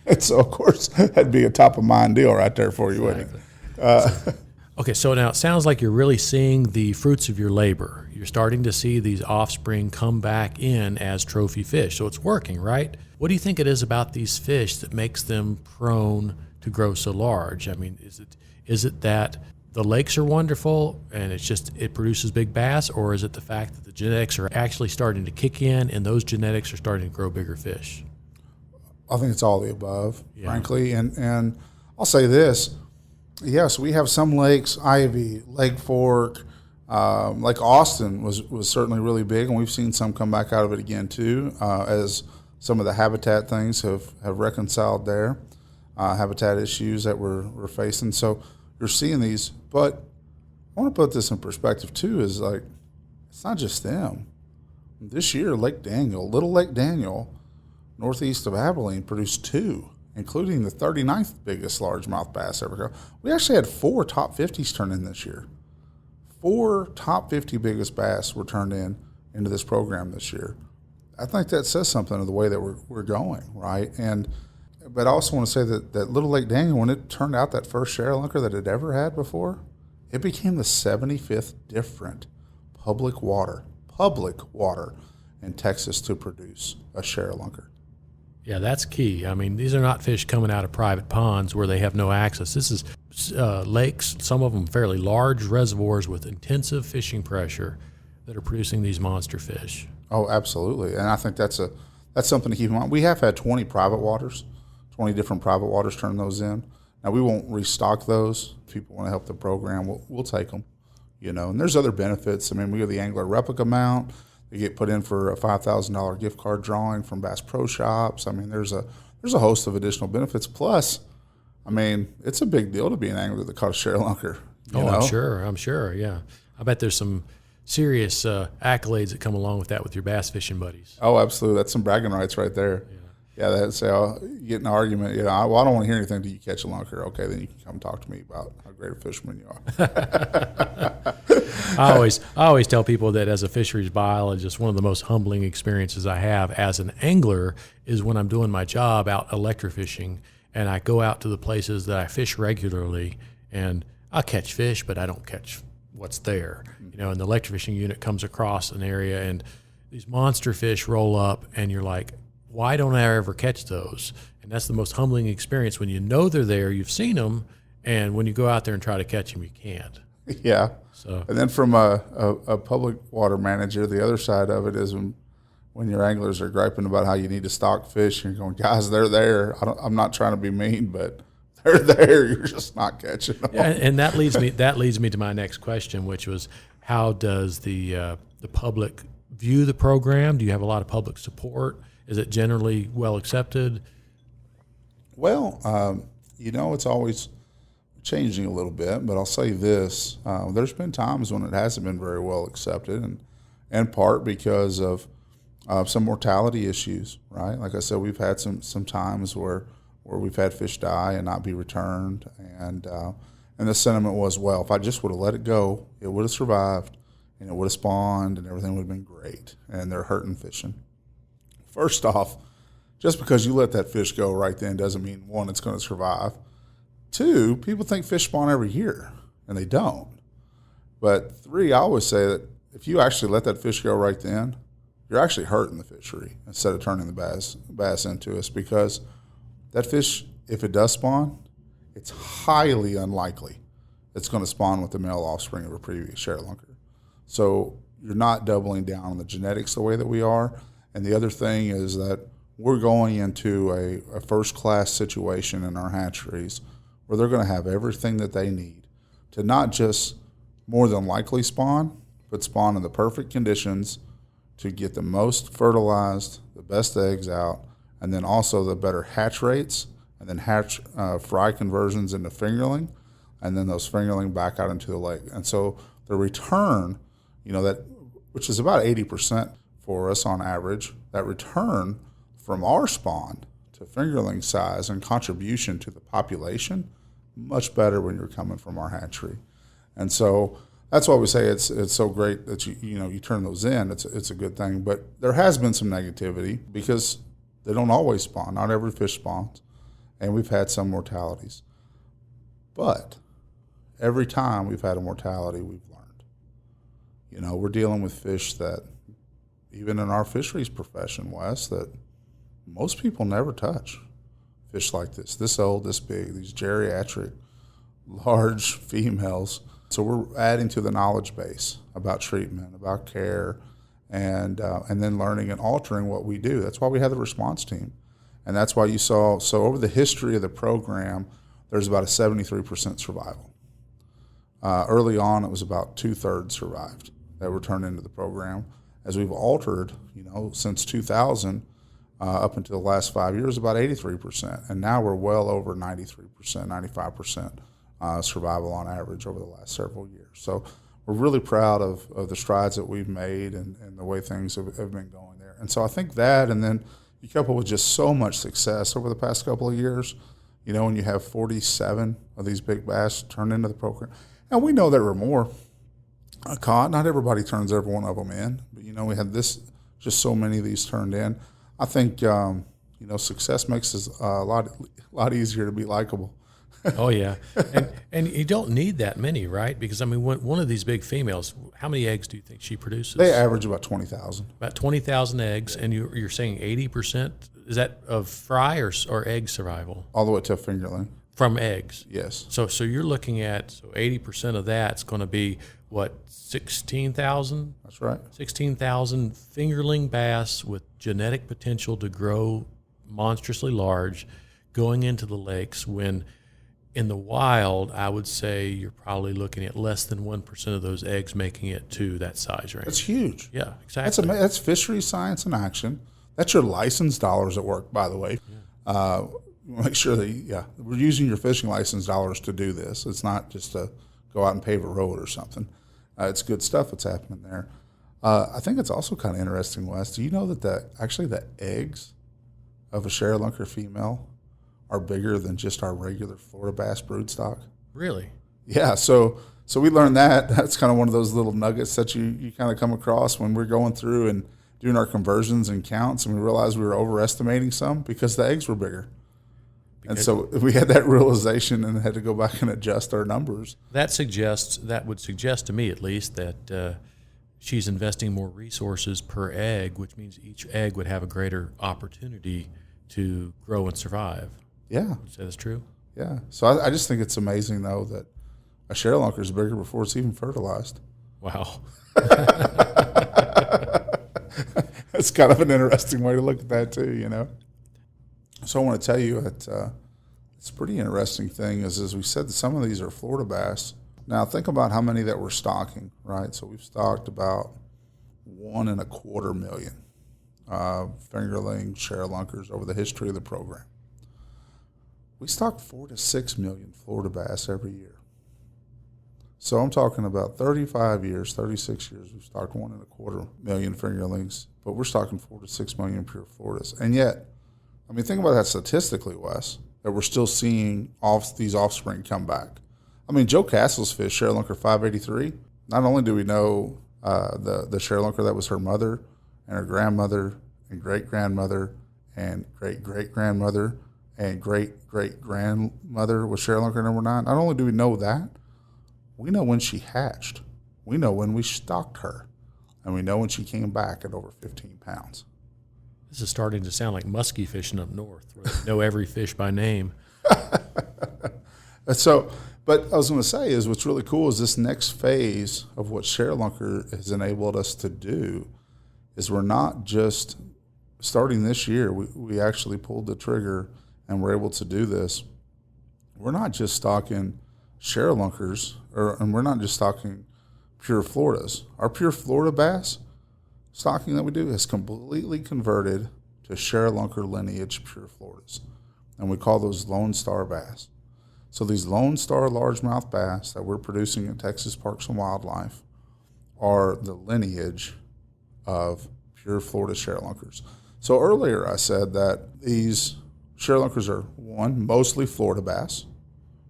And so, of course, that'd be a top-of-mind deal right there for you, wouldn't it? Okay, so now it sounds like you're really seeing the fruits of your labor. You're starting to see these offspring come back in as trophy fish. So it's working, right? What do you think it is about these fish that makes them prone to grow so large? I mean, is it that the lakes are wonderful and it produces big bass, or is it the fact that the genetics are actually starting to kick in and those genetics are starting to grow bigger fish? I think it's all the above, frankly. And I'll say this. Yes, we have some lakes, Ivy, Lake Fork, Lake Austin was certainly really big, and we've seen some come back out of it again too, as some of the habitat things have reconciled there, habitat issues that we're facing. So you're seeing these, but I want to put this in perspective too, is like, it's not just them. This year, Little Lake Daniel, northeast of Abilene, produced 2. Including the 39th biggest largemouth bass ever caught. We actually had 4 top 50s turn in this year. 4 top 50 biggest bass were turned into this program this year. I think that says something of the way that we're going, right? But I also want to say that Little Lake Daniel, when it turned out that first Share-Lunker that it ever had before, it became the 75th different public water in Texas to produce a Share-Lunker. Yeah, that's key. I mean, these are not fish coming out of private ponds where they have no access. This is lakes, some of them fairly large reservoirs with intensive fishing pressure that are producing these monster fish. Oh, absolutely. And I think that's something to keep in mind. We have had 20 different private waters turn those in. Now, we won't restock those. If people want to help the program, we'll take them. And there's other benefits. I mean, we have the angler replica mount. They get put in for a $5,000 gift card drawing from Bass Pro Shops. I mean, there's a host of additional benefits. Plus, I mean, it's a big deal to be an angler that caught a Share-Lunker. You know? I'm sure, yeah. I bet there's some serious accolades that come along with that with your bass fishing buddies. Oh, absolutely. That's some bragging rights right there. Yeah, they say, you get in an argument, I don't want to hear anything until you catch a lunker. Okay, then you can come talk to me about how great a fisherman you are. I always tell people that as a fisheries biologist, one of the most humbling experiences I have as an angler is when I'm doing my job out electrofishing, and I go out to the places that I fish regularly, and I catch fish, but I don't catch what's there. And the electrofishing unit comes across an area, and these monster fish roll up, and you're like, why don't I ever catch those? And that's the most humbling experience when you know they're there, you've seen them, and when you go out there and try to catch them, you can't. Yeah. So, and then from a public water manager, the other side of it is when your anglers are griping about how you need to stock fish, and you're going, guys, they're there. I'm not trying to be mean, but they're there. You're just not catching them. Yeah, and that leads me to my next question, which was, how does the public view the program? Do you have a lot of public support? Is it generally well accepted? Well, it's always changing a little bit, but I'll say this. There's been times when it hasn't been very well accepted, and in part because of some mortality issues, right? Like I said, we've had some times where we've had fish die and not be returned, and the sentiment was, well, if I just would have let it go, it would have survived, and it would have spawned, and everything would have been great, and they're hurting fishing. First off, just because you let that fish go right then doesn't mean, 1, it's going to survive. 2, people think fish spawn every year, and they don't. But 3, I always say that if you actually let that fish go right then, you're actually hurting the fishery instead of turning the bass into us, because that fish, if it does spawn, it's highly unlikely it's going to spawn with the male offspring of a previous Share-Lunker. So you're not doubling down on the genetics the way that we are. And the other thing is that we're going into a first-class situation in our hatcheries where they're going to have everything that they need to not just more than likely spawn, but spawn in the perfect conditions to get the most fertilized, the best eggs out, and then also the better hatch rates, and then fry conversions into fingerling, and then those fingerling back out into the lake. And so the return, that which is about 80% for us on average, that return from our spawn to fingerling size and contribution to the population, much better when you're coming from our hatchery. And so that's why we say it's so great that you turn those in. It's a good thing. But there has been some negativity because they don't always spawn. Not every fish spawns, and we've had some mortalities. But every time we've had a mortality, we've learned. We're dealing with fish that, even in our fisheries profession, Wes, that most people never touch. Fish like this old, this big, these geriatric, large females. So we're adding to the knowledge base about treatment, about care, and then learning and altering what we do. That's why we have the response team. And that's why you saw, so over the history of the program, there's about a 73% survival. Early on, it was about 2/3 survived that were turned into the program. As we've altered, since 2000 up until the last 5 years, about 83%. And now we're well over 93%, 95% survival on average over the last several years. So we're really proud of the strides that we've made and the way things have been going there. And so I think that, and then you couple with just so much success over the past couple of years, when you have 47 of these big bass turned into the program. And we know there were more caught. Not everybody turns every one of them in, but we had just so many of these turned in. I think success makes us a lot easier to be likable. Oh yeah, and you don't need that many, right? Because one of these big females, how many eggs do you think she produces? They average about 20,000. About 20,000 eggs, and you're saying 80%? Is that of fry or egg survival? All the way to fingerling. From eggs. Yes. So you're looking at 80% of that's going to be what, 16,000? That's right. 16,000 fingerling bass with genetic potential to grow monstrously large, going into the lakes. When in the wild, I would say you're probably looking at less than 1% of those eggs making it to that size range. That's huge. Yeah, exactly. That's fisheries science in action. That's your license dollars at work, by the way. Yeah. Make sure that we're using your fishing license dollars to do this. It's not just to go out and pave a road or something. It's good stuff that's happening there. I think it's also kind of interesting, Wes. Do you know that the eggs of a Share-Lunker female are bigger than just our regular Florida bass broodstock? Really? Yeah. So we learned that. That's kind of one of those little nuggets that you kind of come across when we're going through and doing our conversions and counts, and we realized we were overestimating some because the eggs were bigger. And so we had that realization and had to go back and adjust our numbers. That would suggest to me at least that she's investing more resources per egg, which means each egg would have a greater opportunity to grow and survive. Yeah. Would you say that's true? Yeah. So I just think it's amazing, though, that a Share-Lunker is bigger before it's even fertilized. Wow. That's kind of an interesting way to look at that, too, So I want to tell you that it's a pretty interesting thing is, as we said, some of these are Florida bass. Now think about how many that we're stocking, right? So we've stocked about 1.25 million fingerling Share-Lunkers over the history of the program. We stock 4 to 6 million Florida bass every year. So I'm talking about 35 years, 36 years, we've stocked 1.25 million fingerlings, but we're stocking 4 to 6 million pure Floridas. And yet, think about that statistically, Wes, that we're still seeing these offspring come back. Joe Castle's fish, Share-Lunker 583, not only do we know the Share-Lunker that was her mother and her grandmother and great-grandmother and great-great-grandmother and great-great-grandmother was Share-Lunker number 9. Not only do we know that, we know when she hatched. We know when we stocked her. And we know when she came back at over 15 pounds. This is starting to sound like muskie fishing up north, where they know every fish by name. So, but I was going to say is what's really cool is this next phase of what Share-Lunker has enabled us to do is we're not just starting this year. We actually pulled the trigger and we're able to do this. We're not just stocking Share-Lunkers, and we're not just stocking pure Floridas. Our pure Florida bass stocking that we do is completely converted to Share-Lunker lineage pure Floridas. And we call those Lone Star bass. So these Lone Star largemouth bass that we're producing at Texas Parks and Wildlife are the lineage of pure Florida Share-Lunkers. So earlier I said that these Share-Lunkers are, one, mostly Florida bass.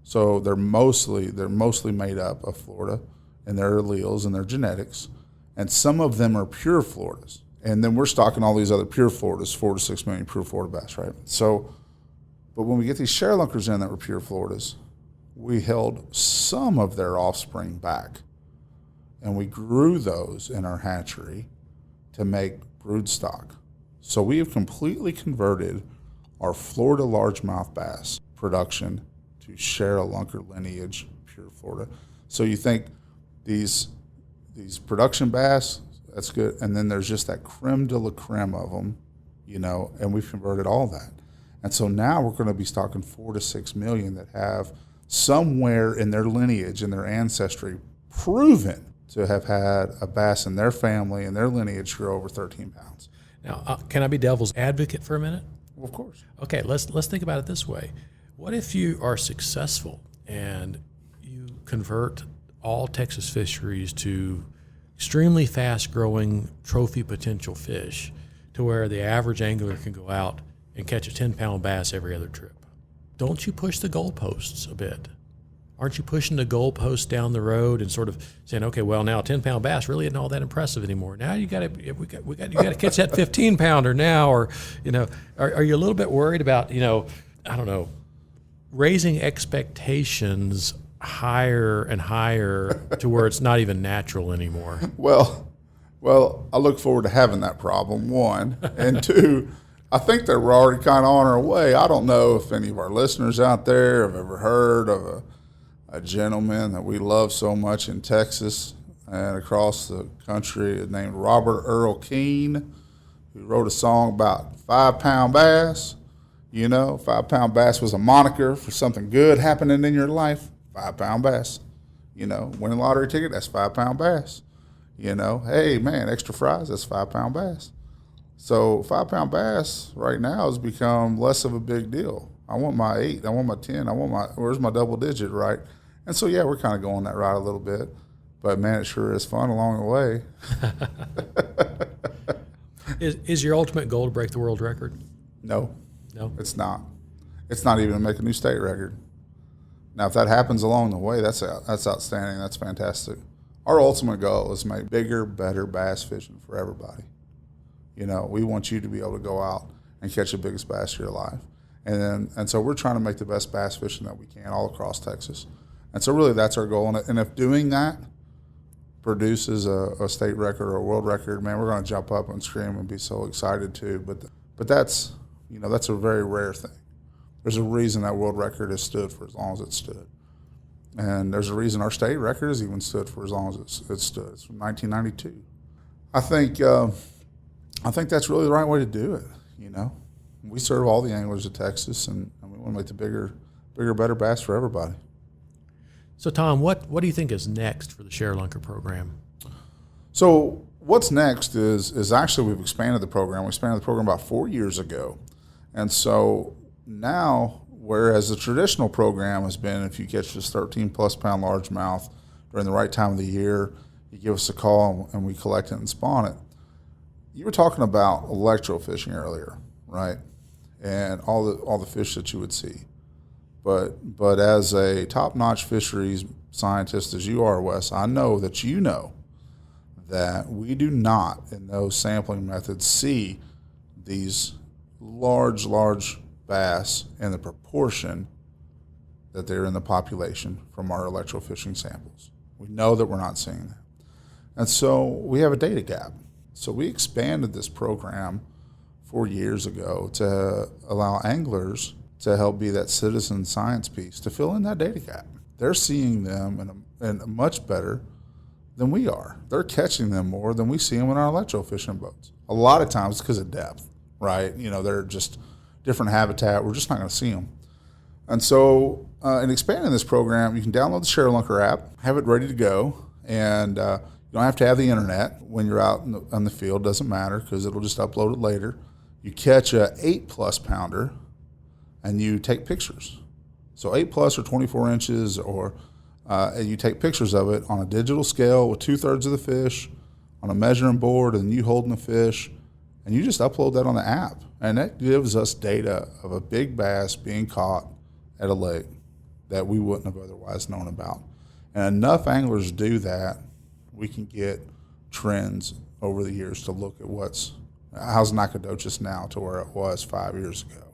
So they're mostly made up of Florida and their alleles and their genetics. And some of them are pure Floridas. And then we're stocking all these other pure Floridas, 4 to 6 million pure Florida bass, right? So, but when we get these Share-Lunkers in that were pure Floridas, we held some of their offspring back. And we grew those in our hatchery to make brood stock. So we have completely converted our Florida largemouth bass production to Share-Lunker lineage pure Florida. So you think these production bass, that's good, and then there's just that creme de la creme of them, and we've converted all that. And so now we're going to be stocking 4 to 6 million that have somewhere in their lineage, in their ancestry, proven to have had a bass in their family and their lineage grow over 13 pounds. Now, can I be devil's advocate for a minute? Well, of course. Okay, let's think about it this way. What if you are successful and you convert all Texas fisheries to extremely fast-growing trophy potential fish to where the average angler can go out and catch a 10-pound bass every other trip? Don't you push the goalposts a bit? Aren't you pushing the goalposts down the road and sort of saying, okay, well, now a 10-pound bass really isn't all that impressive anymore. Now you got to catch that 15-pounder now, or are you a little bit worried about I don't know, raising expectations higher and higher to where it's not even natural anymore? Well, I look forward to having that problem, one. And two, I think that we're already kind of on our way. I don't know if any of our listeners out there have ever heard of a gentleman that we love so much in Texas and across the country named Robert Earl Keene, who wrote a song about 5-pound bass. 5-pound bass was a moniker for something good happening in your life. 5-pound bass. Winning lottery ticket, that's 5-pound bass. Hey, man, extra fries, that's 5-pound bass. So 5-pound bass right now has become less of a big deal. I want my 8, I want my 10, where's my double digit, right? And so, yeah, we're kind of going that route a little bit. But, man, it sure is fun along the way. Is your ultimate goal to break the world record? No, it's not. It's not even to make a new state record. Now, if that happens along the way, that's outstanding. That's fantastic. Our ultimate goal is to make bigger, better bass fishing for everybody. We want you to be able to go out and catch the biggest bass of your life. And so we're trying to make the best bass fishing that we can all across Texas. And so really that's our goal. And if doing that produces a state record or a world record, man, we're going to jump up and scream and be so excited too. But that's, that's a very rare thing. There's a reason that world record has stood for as long as it stood. And there's a reason our state record has even stood for as long as it stood. It's from 1992. I think that's really the right way to do it. We serve all the anglers of Texas, and we want to make the bigger, better bass for everybody. So, Tom, what do you think is next for the Share-Lunker program? So what's next is actually we've expanded the program. We expanded the program about 4 years ago. And so now, whereas the traditional program has been if you catch this 13-plus pound largemouth during the right time of the year, you give us a call and we collect it and spawn it. You were talking about electrofishing earlier, right? And all the fish that you would see. But as a top-notch fisheries scientist as you are, Wes, I know that you know that we do not, in those sampling methods, see these large bass in the proportion that they're in the population from our electrofishing samples. We know that we're not seeing that. And so we have a data gap. So we expanded this program 4 years ago to allow anglers to help be that citizen science piece to fill in that data gap. They're seeing them in a much better than we are. They're catching them more than we see them in our electrofishing boats. A lot of times because of depth, right? They're just different habitat. We're just not going to see them. And so in expanding this program, you can download the Share-Lunker app, have it ready to go, and You don't have to have the internet when you're out in the field. Doesn't matter because it'll just upload it later. You catch a 8+ pounder, and you take pictures. So 8+ or 24 inches, and you take pictures of it on a digital scale with 2/3 of the fish on a measuring board, and you holding the fish, and you just upload that on the app. And that gives us data of a big bass being caught at a lake that we wouldn't have otherwise known about. And enough anglers do that, we can get trends over the years to look at how's Nacogdoches now to where it was 5 years ago.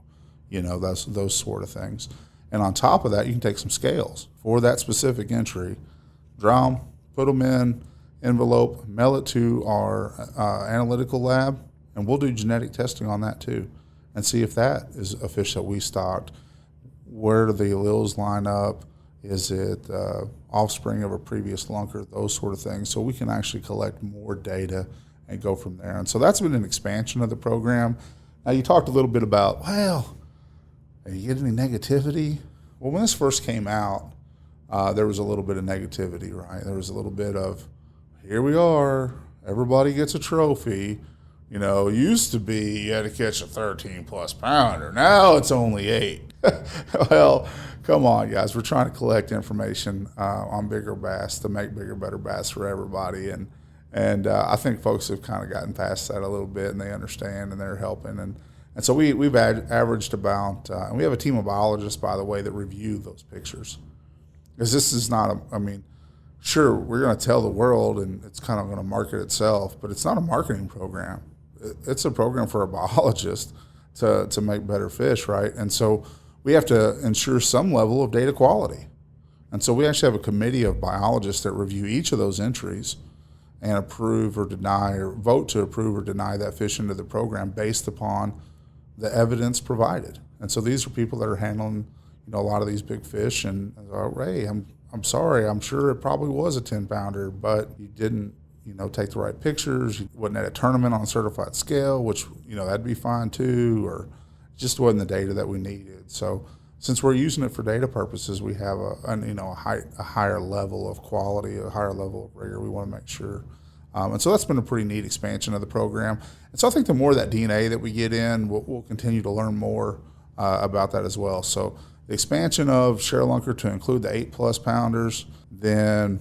Those sort of things. And on top of that, you can take some scales for that specific entry, draw them, put them in envelope, mail it to our analytical lab, and we'll do genetic testing on that too and see if that is a fish that we stocked. Where do the alleles line up? Is it offspring of a previous lunker? Those sort of things. So we can actually collect more data and go from there. And so that's been an expansion of the program. Now, you talked a little bit about, are you getting any negativity? Well, when this first came out, there was a little bit of negativity, right? There was a little bit of, here we are, everybody gets a trophy. Used to be you had to catch a 13+ pounder. Now it's only 8. Well, come on, guys. We're trying to collect information on bigger bass to make bigger, better bass for everybody. And I think folks have kind of gotten past that a little bit, and they understand, and they're helping. And so we've averaged about, and we have a team of biologists, by the way, that review those pictures. Because this is not sure, we're going to tell the world, and it's kind of going to market itself, but it's not a marketing program. It's a program for a biologist to make better fish, right? And so we have to ensure some level of data quality. And so we actually have a committee of biologists that review each of those entries and approve or deny or vote to approve or deny that fish into the program based upon the evidence provided. And so these are people that are handling, a lot of these big fish, and hey, I'm sorry, I'm sure it probably was a 10-pounder, but you didn't, take the right pictures. You wasn't at a tournament on a certified scale, which, that'd be fine too, or just wasn't the data that we needed. So since we're using it for data purposes, we have a higher level of quality, a higher level of rigor. We want to make sure. And so that's been a pretty neat expansion of the program. And so I think the more of that DNA that we get in, we'll continue to learn more about that as well. So the expansion of Share-Lunker to include the 8+ pounders, then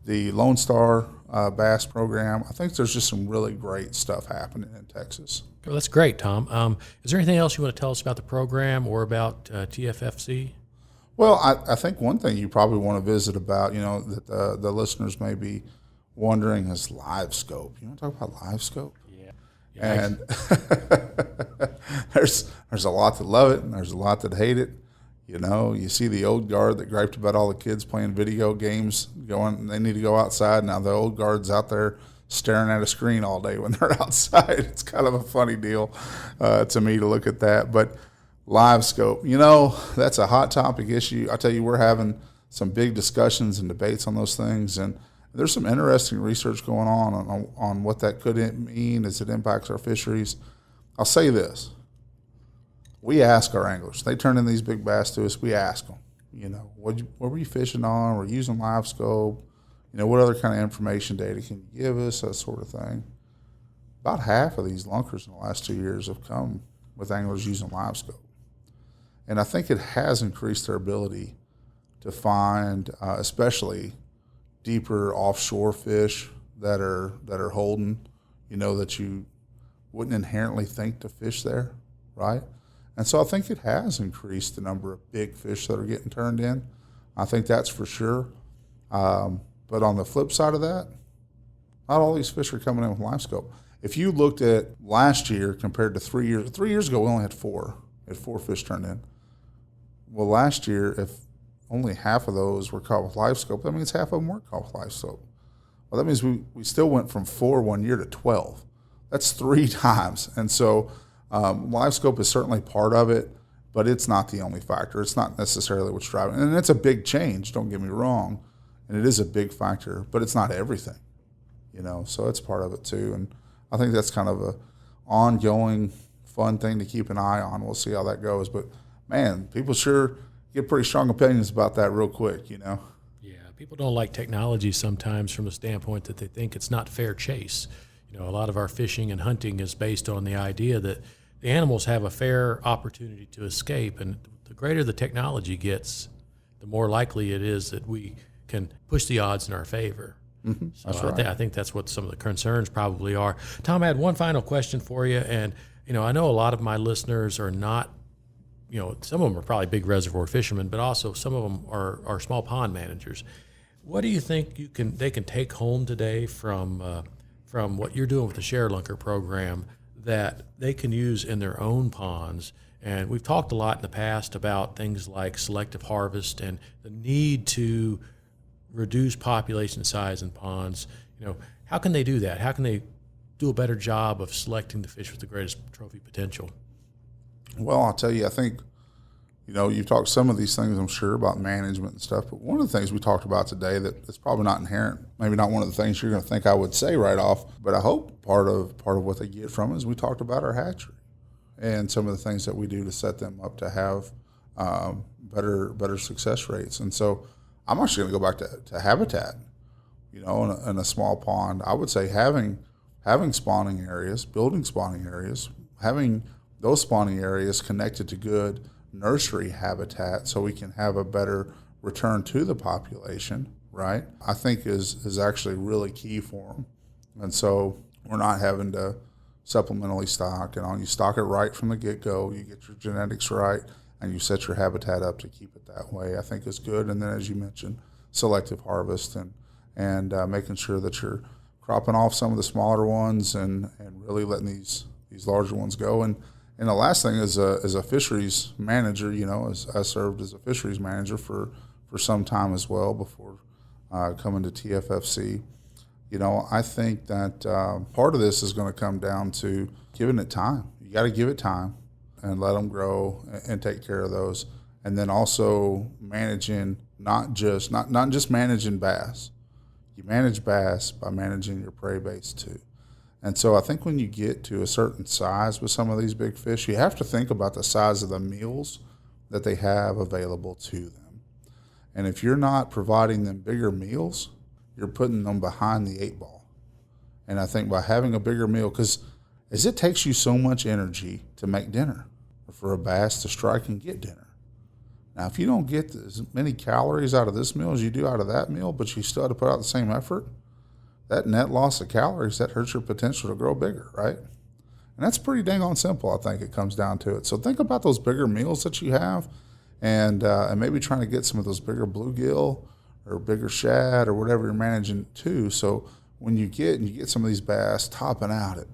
the Lone Star bass program. I think there's just some really great stuff happening in Texas. Well, that's great, Tom. Is there anything else you want to tell us about the program or about TFFC? Well, I think one thing you probably want to visit about, that the listeners may be wondering is live scope. You want to talk about live scope? Yeah. And there's a lot that love it, and there's a lot that hate it. You see the old guard that griped about all the kids playing video games going, they need to go outside. Now the old guard's out there staring at a screen all day when they're outside. It's kind of a funny deal to me to look at that. But live scope, that's a hot topic issue. I tell you, we're having some big discussions and debates on those things, and there's some interesting research going on what that could mean as it impacts our fisheries. I'll say this. We ask our anglers. They turn in these big bass to us. We ask them, what were you fishing on? We're using live scope. What other kind of information data can you give us, that sort of thing. About half of these lunkers in the last 2 years have come with anglers using live scope. And I think it has increased their ability to find, especially deeper offshore fish that are holding, that you wouldn't inherently think to fish there, right? And so I think it has increased the number of big fish that are getting turned in. I think that's for sure. But on the flip side of that, not all these fish are coming in with live scope. If you looked at last year compared to 3 years ago, we only had four fish turned in. Well, last year, if only half of those were caught with live scope, that means half of them weren't caught with live scope. Well, that means we still went from 4 1 year to 12. That's 3 times. And so live scope is certainly part of it, but it's not the only factor. It's not necessarily what's driving it. And it's a big change, don't get me wrong, and it is a big factor, but it's not everything, so it's part of it too. And I think that's kind of a ongoing fun thing to keep an eye on. We'll see how that goes. But, man, people sure get pretty strong opinions about that real quick, Yeah, People don't like technology sometimes from the standpoint that they think it's not fair chase. A lot of our fishing and hunting is based on the idea that the animals have a fair opportunity to escape, and the greater the technology gets, the more likely it is that we can push the odds in our favor. Mm-hmm. So That's right. I think that's what some of the concerns probably are. Tom, I had one final question for you, and I know a lot of my listeners are not, some of them are probably big reservoir fishermen, but also some of them are small pond managers. What do you think they can take home today from what you're doing with the Share-Lunker program that they can use in their own ponds? And we've talked a lot in the past about things like selective harvest and the need to reduce population size in ponds. How can they do that? How can they do a better job of selecting the fish with the greatest trophy potential? Well, I'll tell you, I think, you've talked some of these things, I'm sure, about management and stuff, but one of the things we talked about today that's probably not inherent, maybe not one of the things you're going to think I would say right off, but I hope part of what they get from it is we talked about our hatchery and some of the things that we do to set them up to have better success rates. And so I'm actually going to go back to habitat. In a small pond, I would say having spawning areas, building spawning areas, having those spawning areas connected to good nursery habitat so we can have a better return to the population, right? I think is actually really key for them. And so we're not having to supplementally stock, you stock it right from the get-go, you get your genetics right, and you set your habitat up to keep it that way, I think is good. And then, as you mentioned, selective harvest and making sure that you're cropping off some of the smaller ones and really letting these larger ones go. And the last thing is as a fisheries manager, as I served as a fisheries manager for some time as well before coming to TFFC. I think that part of this is going to come down to giving it time. You got to give it time and let them grow and take care of those. And then also managing not just managing bass. You manage bass by managing your prey base too. And so I think when you get to a certain size with some of these big fish, you have to think about the size of the meals that they have available to them. And if you're not providing them bigger meals, you're putting them behind the 8 ball. And I think by having a bigger meal, because it takes you so much energy to make dinner, for a bass to strike and get dinner. Now, if you don't get as many calories out of this meal as you do out of that meal, but you still have to put out the same effort, that net loss of calories, that hurts your potential to grow bigger, right? And that's pretty dang on simple, I think it comes down to it. So think about those bigger meals that you have and maybe trying to get some of those bigger bluegill or bigger shad or whatever you're managing too. So when you get some of these bass topping out at,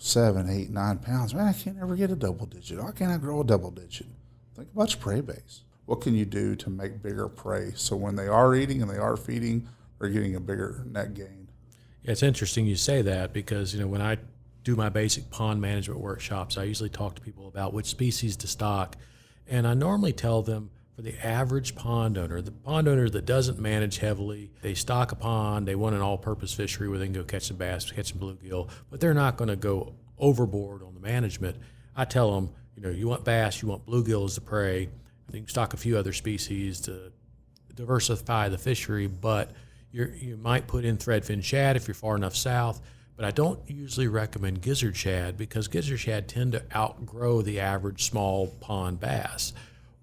7, 8, 9 pounds, man, I can't ever get a double digit. Why can't I grow a double digit? Think about your prey base. What can you do to make bigger prey so when they are eating and they are feeding, they're getting a bigger net gain? Yeah, it's interesting you say that because, when I do my basic pond management workshops, I usually talk to people about which species to stock. And I normally tell them for the average pond owner, the pond owner that doesn't manage heavily, they stock a pond, they want an all-purpose fishery where they can go catch some bass, catch some bluegill, but they're not going to go overboard on the management. I tell them, you want bass, you want bluegill as the prey. You can stock a few other species to diversify the fishery, but you might put in threadfin shad if you're far enough south, but I don't usually recommend gizzard shad because gizzard shad tend to outgrow the average small pond bass.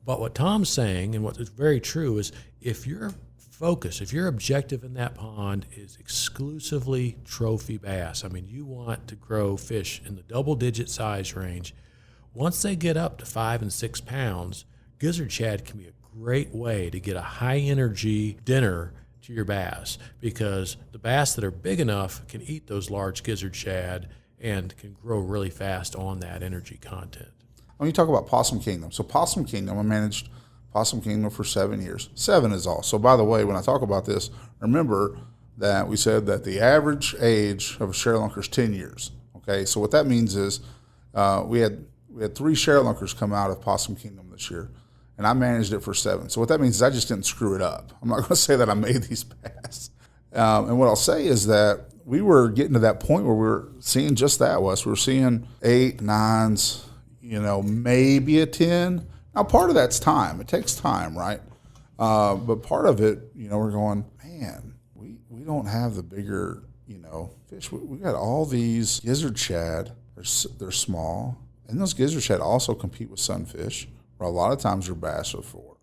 But what Tom's saying, and what is very true, is if your focus, if your objective in that pond is exclusively trophy bass, you want to grow fish in the double-digit size range, once they get up to 5 and 6 pounds, gizzard shad can be a great way to get a high-energy dinner to your bass because the bass that are big enough can eat those large gizzard shad and can grow really fast on that energy content. When you talk about Possum Kingdom, so Possum Kingdom, I managed Possum Kingdom for 7 years. 7 is all. So by the way, when I talk about this, remember that we said that the average age of a Share-Lunker is 10 years. Okay, so what that means is we had 3 Share-Lunkers come out of Possum Kingdom this year, and I managed it for 7. So what that means is I just didn't screw it up. I'm not going to say that I made these bass. And what I'll say is that we were getting to that point where we were seeing just that, Wes. We were seeing 8, 9s, maybe a 10. Now, part of that's time. It takes time, right? But part of it, we're going, man, we don't have the bigger, fish. We got all these gizzard shad. They're small. And those gizzard shad also compete with sunfish, where a lot of times your bass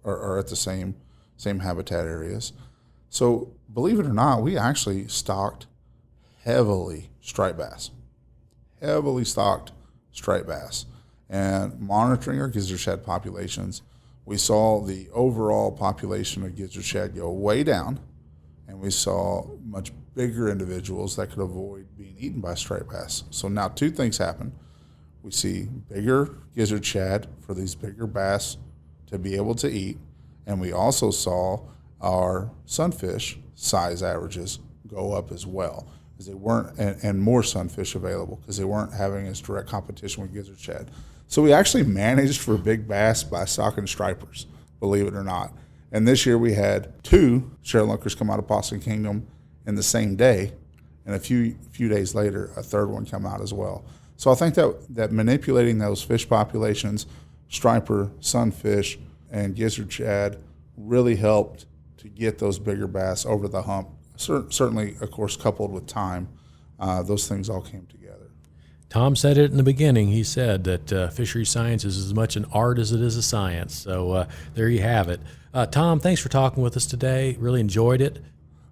are at the same habitat areas. So believe it or not, we actually stocked heavily striped bass. And monitoring our gizzard shad populations, we saw the overall population of gizzard shad go way down, and we saw much bigger individuals that could avoid being eaten by striped bass. So now two things happen. We see bigger gizzard shad for these bigger bass to be able to eat, and we also saw our sunfish size averages go up as well, because they weren't, and more sunfish available because they weren't having as direct competition with gizzard shad. So we actually managed for big bass by stocking stripers, believe it or not. And this year we had 2 Share-Lunkers come out of Possum Kingdom in the same day, and a few days later, a third one come out as well. So I think that manipulating those fish populations, striper, sunfish, and gizzard shad, really helped to get those bigger bass over the hump. Certainly, of course, coupled with time, those things all came together. Tom said it in the beginning. He said that fishery science is as much an art as it is a science. So there you have it. Tom, thanks for talking with us today. Really enjoyed it.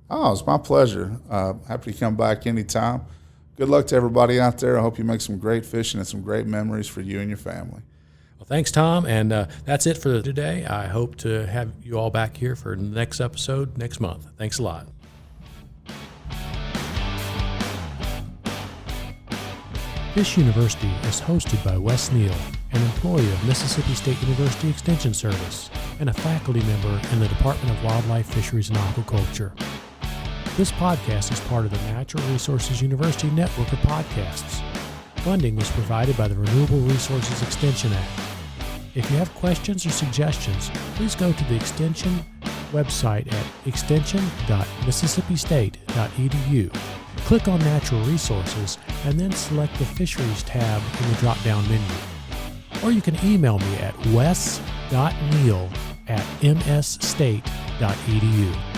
Oh, it's my pleasure. Happy to come back anytime. Good luck to everybody out there. I hope you make some great fishing and some great memories for you and your family. Well, thanks, Tom. And that's it for today. I hope to have you all back here for the next episode next month. Thanks a lot. Fish University is hosted by Wes Neal, an employee of Mississippi State University Extension Service and a faculty member in the Department of Wildlife, Fisheries, and Aquaculture. This podcast is part of the Natural Resources University network of podcasts. Funding was provided by the Renewable Resources Extension Act. If you have questions or suggestions, please go to the Extension website at extension.mississippistate.edu. Click on Natural Resources and then select the Fisheries tab in the drop-down menu. Or you can email me at wes.neal@msstate.edu.